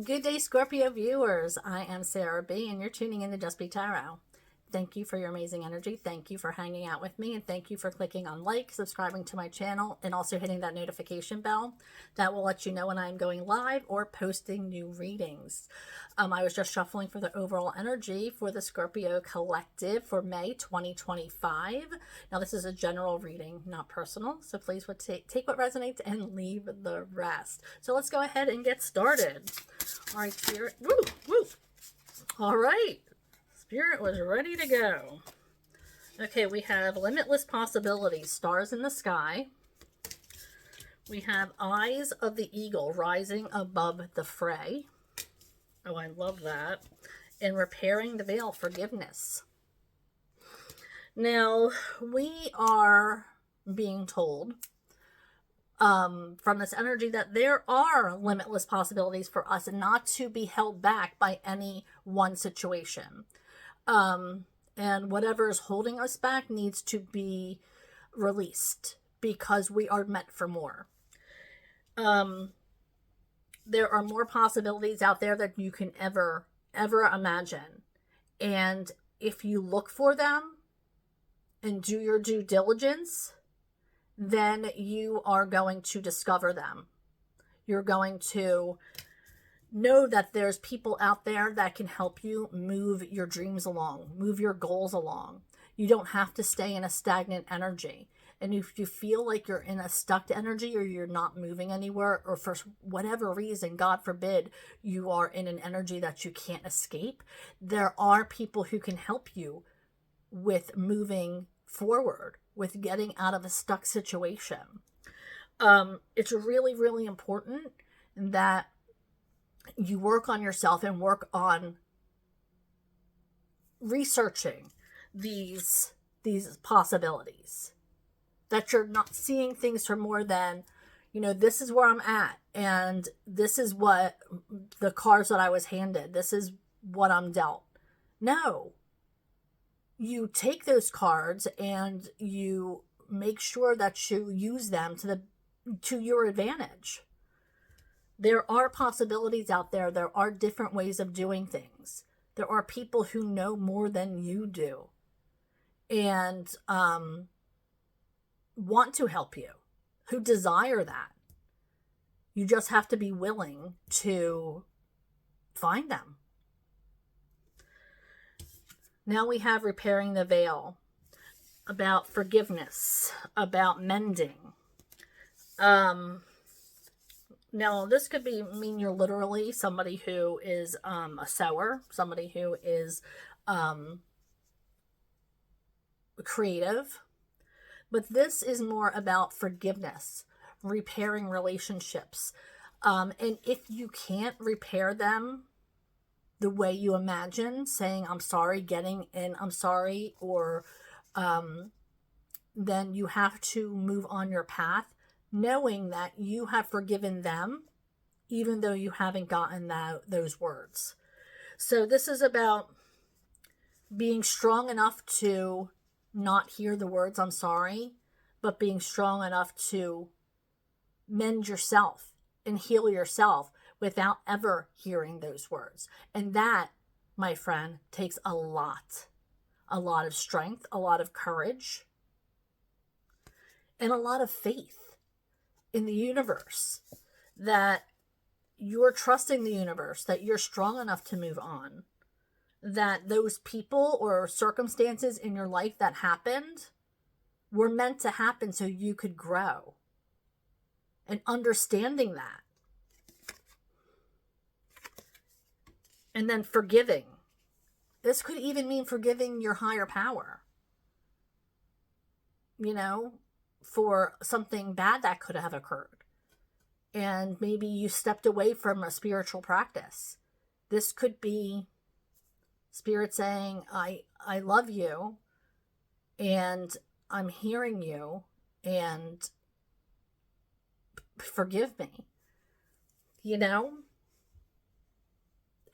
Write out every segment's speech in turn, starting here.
Good day, Scorpio viewers. I am Sarah B, and you're tuning in to Just Be Tarot. Thank you for your amazing energy. Thank you for hanging out with me, and thank you for clicking on like, subscribing to my channel, and also hitting that notification bell. That will let you know when I'm going live or posting new readings. I was just shuffling for the overall energy for the Scorpio collective for May 2025. Now, this is a general reading, not personal, so please take what resonates and leave the rest. So let's go ahead and get started. All right, Spirit. Woo, woo. All right. Spirit was ready to go. Okay, we have limitless possibilities, stars in the sky. We have eyes of the eagle rising above the fray. Oh, I love that. And repairing the veil, forgiveness. Now, we are being told from this energy that there are limitless possibilities for us not to be held back by any one situation. And whatever is holding us back needs to be released because we are meant for more. There are more possibilities out there than you can ever imagine. And if you look for them and do your due diligence, then you are going to discover them. You're going to know that there's people out there that can help you move your dreams along, move your goals along. You don't have to stay in a stagnant energy. And if you feel like you're in a stuck energy or you're not moving anywhere, or for whatever reason, God forbid, you are in an energy that you can't escape, there are people who can help you with moving forward, with getting out of a stuck situation. It's really, really important that you work on yourself and work on researching these possibilities, that you're not seeing things for more than, this is where I'm at, and this is what the cards that I was handed, this is what I'm dealt. No, you take those cards and you make sure that you use them to your advantage. There are possibilities out there. There are different ways of doing things. There are people who know more than you do and want to help you, who desire that. You just have to be willing to find them. Now we have repairing the veil, about forgiveness, about mending. Now, this could mean you're literally somebody who is a sewer, somebody who is creative. But this is more about forgiveness, repairing relationships. And if you can't repair them the way you imagine, saying, I'm sorry, getting in, I'm sorry, or then you have to move on your path, knowing that you have forgiven them, even though you haven't gotten those words. So this is about being strong enough to not hear the words, I'm sorry, but being strong enough to mend yourself and heal yourself without ever hearing those words. And that, my friend, takes a lot of strength, a lot of courage, and a lot of faith in the universe, that you're trusting the universe, that you're strong enough to move on, that those people or circumstances in your life that happened were meant to happen so you could grow, and understanding that. And then forgiving. This could even mean forgiving your higher power, for something bad that could have occurred. And maybe you stepped away from a spiritual practice. This could be Spirit saying, I love you, and I'm hearing you, and forgive me.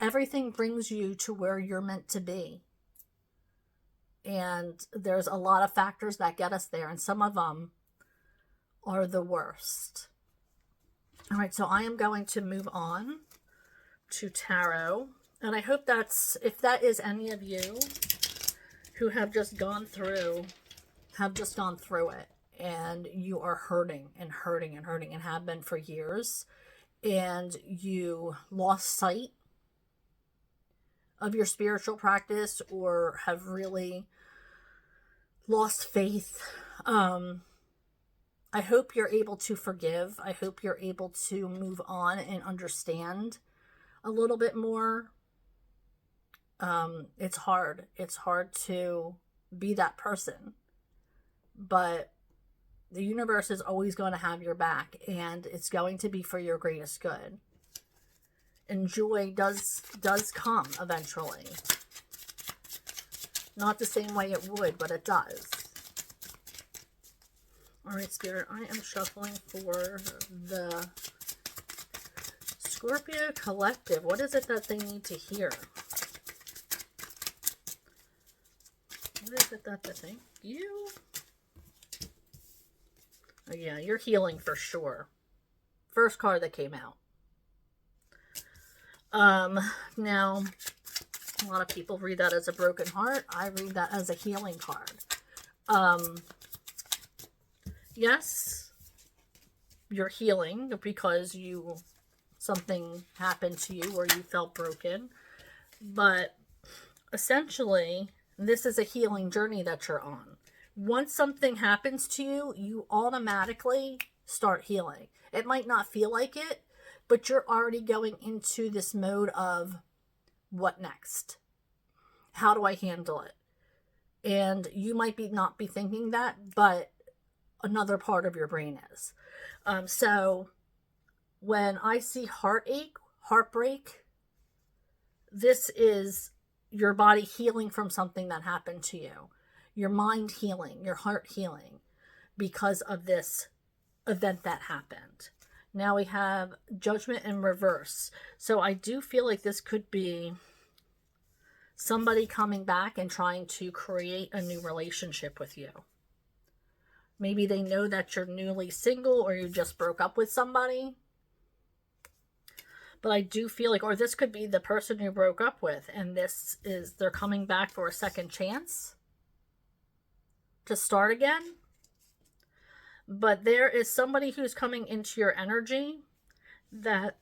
Everything brings you to where you're meant to be. And there's a lot of factors that get us there, and some of them are the worst. All right, so I am going to move on to tarot. And I hope that's, if that is any of you who have just gone through it, and you are hurting and hurting and hurting and have been for years, and you lost sight of your spiritual practice or have really lost faith. I hope you're able to forgive. I hope you're able to move on and understand a little bit more. It's hard. It's hard to be that person, but the universe is always going to have your back, and it's going to be for your greatest good. And joy does come eventually. Not the same way it would, but it does. All right, Spirit, I am shuffling for the Scorpio collective. What is it that they need to hear? What is it that they think? You? Oh, yeah, you're healing for sure. First card that came out. Now, a lot of people read that as a broken heart. I read that as a healing card. Yes, you're healing because something happened to you or you felt broken. But essentially, this is a healing journey that you're on. Once something happens to you, you automatically start healing. It might not feel like it, but you're already going into this mode of what next? How do I handle it? And you might not be thinking that, but another part of your brain is. So when I see heartache, heartbreak, this is your body healing from something that happened to you. Your mind healing, your heart healing because of this event that happened. Now we have Judgment in reverse. So I do feel like this could be somebody coming back and trying to create a new relationship with you. Maybe they know that you're newly single or you just broke up with somebody. But I do feel like, or this could be the person you broke up with, and they're coming back for a second chance to start again. But there is somebody who's coming into your energy that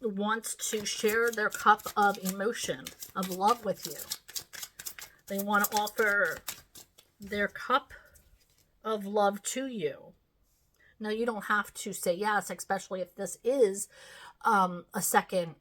wants to share their cup of emotion, of love with you. They want to offer their cup of love to you. Now, you don't have to say yes, especially if this is a second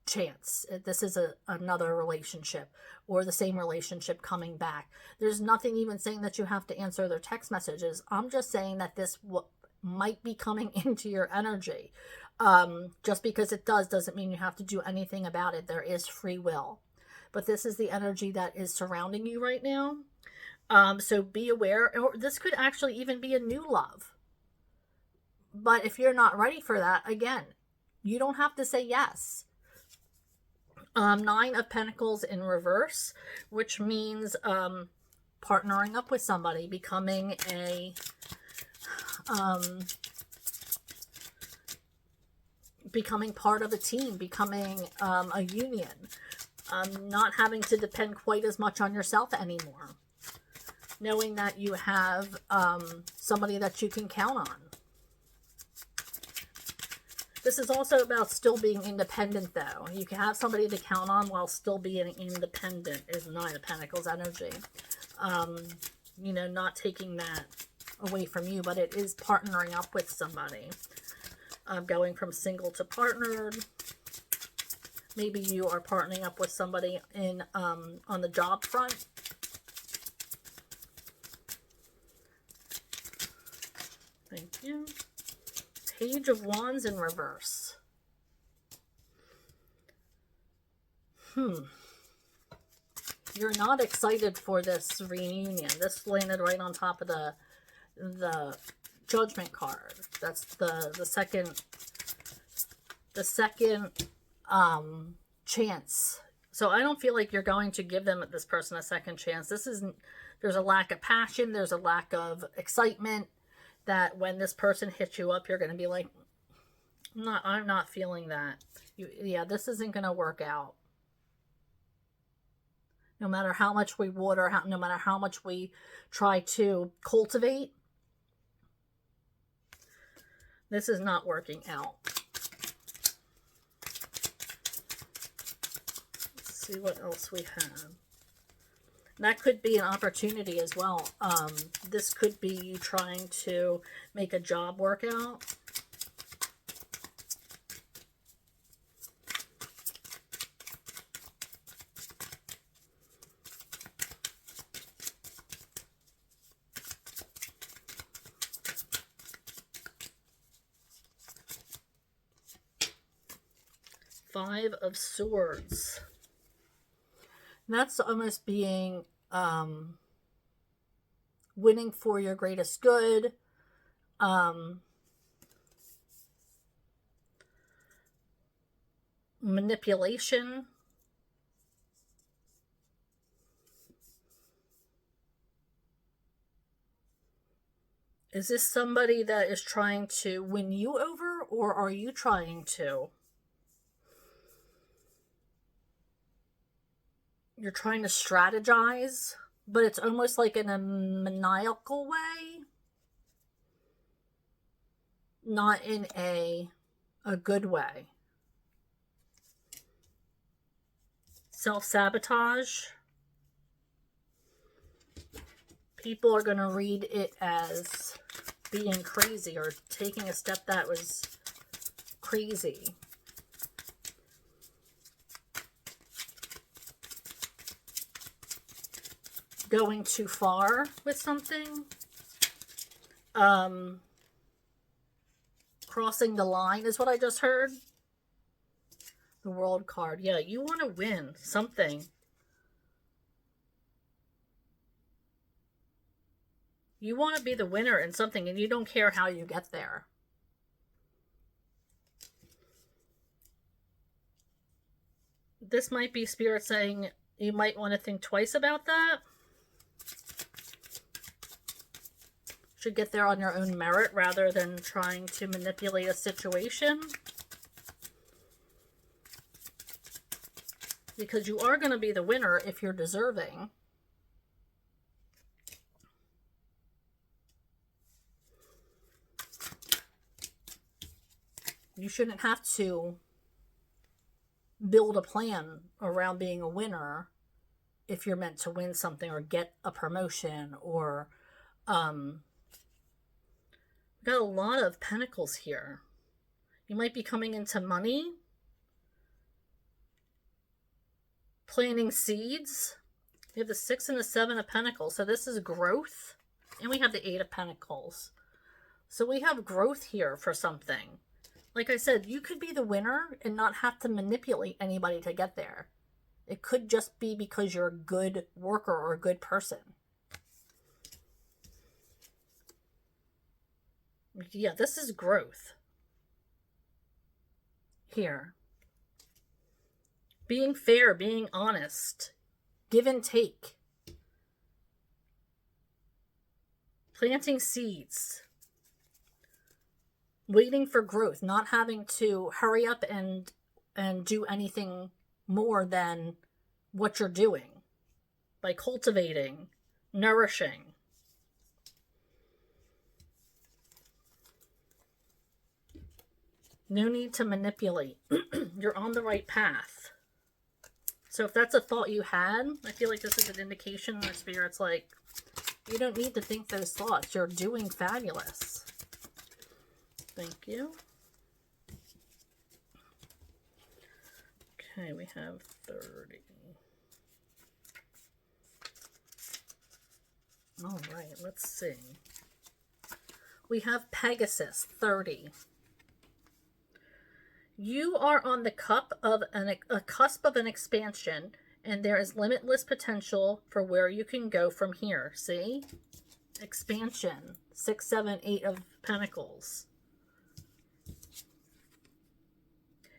chance. This is another relationship or the same relationship coming back. There's nothing even saying that you have to answer their text messages. I'm just saying that this might be coming into your energy. Just because it doesn't mean you have to do anything about it. There is free will. But this is the energy that is surrounding you right now. So be aware. Or this could actually even be a new love. But if you're not ready for that, again, you don't have to say yes. 9 of Pentacles in reverse, which means partnering up with somebody, becoming part of a team, becoming a union, not having to depend quite as much on yourself anymore, knowing that you have somebody that you can count on. This is also about still being independent, though. You can have somebody to count on while still being independent is 9 of Pentacles energy. Not taking that away from you, but it is partnering up with somebody. Going from single to partnered. Maybe you are partnering up with somebody on the job front. Thank you. Page of Wands in reverse. You're not excited for this reunion. This landed right on top of the Judgment card. That's the second chance. So I don't feel like you're going to give this person a second chance. There's a lack of passion. There's a lack of excitement. That when this person hits you up, you're going to be like, I'm not feeling that. Yeah, this isn't going to work out. No matter how much we water, no matter how much we try to cultivate, this is not working out. Let's see what else we have. That could be an opportunity as well. This could be you trying to make a job work out. Five of Swords. That's almost being winning for your greatest good. Manipulation. Is this somebody that is trying to win you over, or are you trying to? You're trying to strategize, but it's almost like in a maniacal way. Not in a good way. Self-sabotage. People are going to read it as being crazy or taking a step that was crazy. Going too far with something. Crossing the line is what I just heard. The World card. Yeah, you want to win something. You want to be the winner in something, and you don't care how you get there. This might be Spirit saying you might want to think twice about that. Should get there on your own merit rather than trying to manipulate a situation. Because you are going to be the winner if you're deserving. You shouldn't have to build a plan around being a winner if you're meant to win something or get a promotion or got a lot of pentacles here. You might be coming into money, planting seeds. We have the 6 and the 7 of Pentacles, so this is growth, and we have the 8 of Pentacles, so we have growth here for something. Like I said, you could be the winner and not have to manipulate anybody to get there. It could just be because you're a good worker or a good person. Yeah, this is growth. Here. Being fair, being honest. Give and take. Planting seeds. Waiting for growth, not having to hurry up and do anything more than what you're doing by cultivating, nourishing. No need to manipulate. You're on the right path. So if that's a thought you had, I feel like this is an indication that Spirit's like, you don't need to think those thoughts. You're doing fabulous. Thank you. Okay, we have 30. All right, let's see. We have Pegasus, 30. You are on the cusp of an expansion, and there is limitless potential for where you can go from here. See? Expansion. 6, 7, 8 of Pentacles.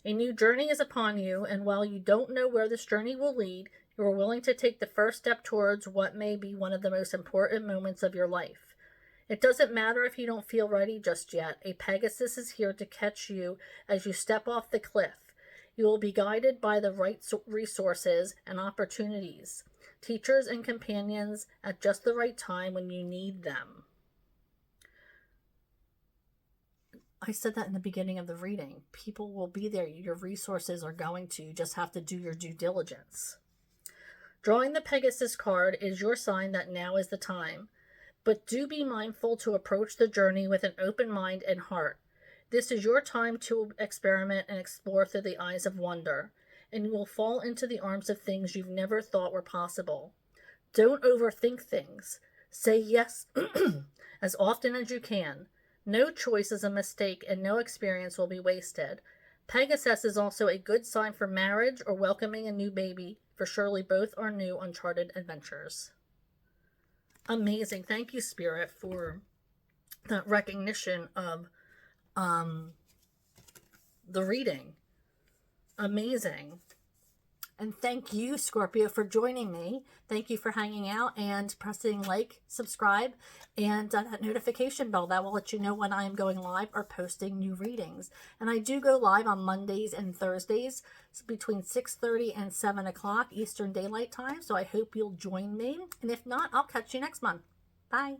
A new journey is upon you, and while you don't know where this journey will lead, you are willing to take the first step towards what may be one of the most important moments of your life. It doesn't matter if you don't feel ready just yet. A Pegasus is here to catch you as you step off the cliff. You will be guided by the right resources and opportunities, teachers and companions at just the right time when you need them. I said that in the beginning of the reading. People will be there. Your resources are going to. You just have to do your due diligence. Drawing the Pegasus card is your sign that now is the time. But do be mindful to approach the journey with an open mind and heart. This is your time to experiment and explore through the eyes of wonder, and you will fall into the arms of things you've never thought were possible. Don't overthink things. Say yes as often as you can. No choice is a mistake, and no experience will be wasted. Pegasus is also a good sign for marriage or welcoming a new baby, for surely both are new uncharted adventures. Amazing. Thank you, Spirit, for that recognition of the reading. Amazing. And thank you, Scorpio, for joining me. Thank you for hanging out and pressing like, subscribe, and that notification bell. That will let you know when I am going live or posting new readings. And I do go live on Mondays and Thursdays between 6:30 and 7 o'clock Eastern Daylight Time. So I hope you'll join me. And if not, I'll catch you next month. Bye.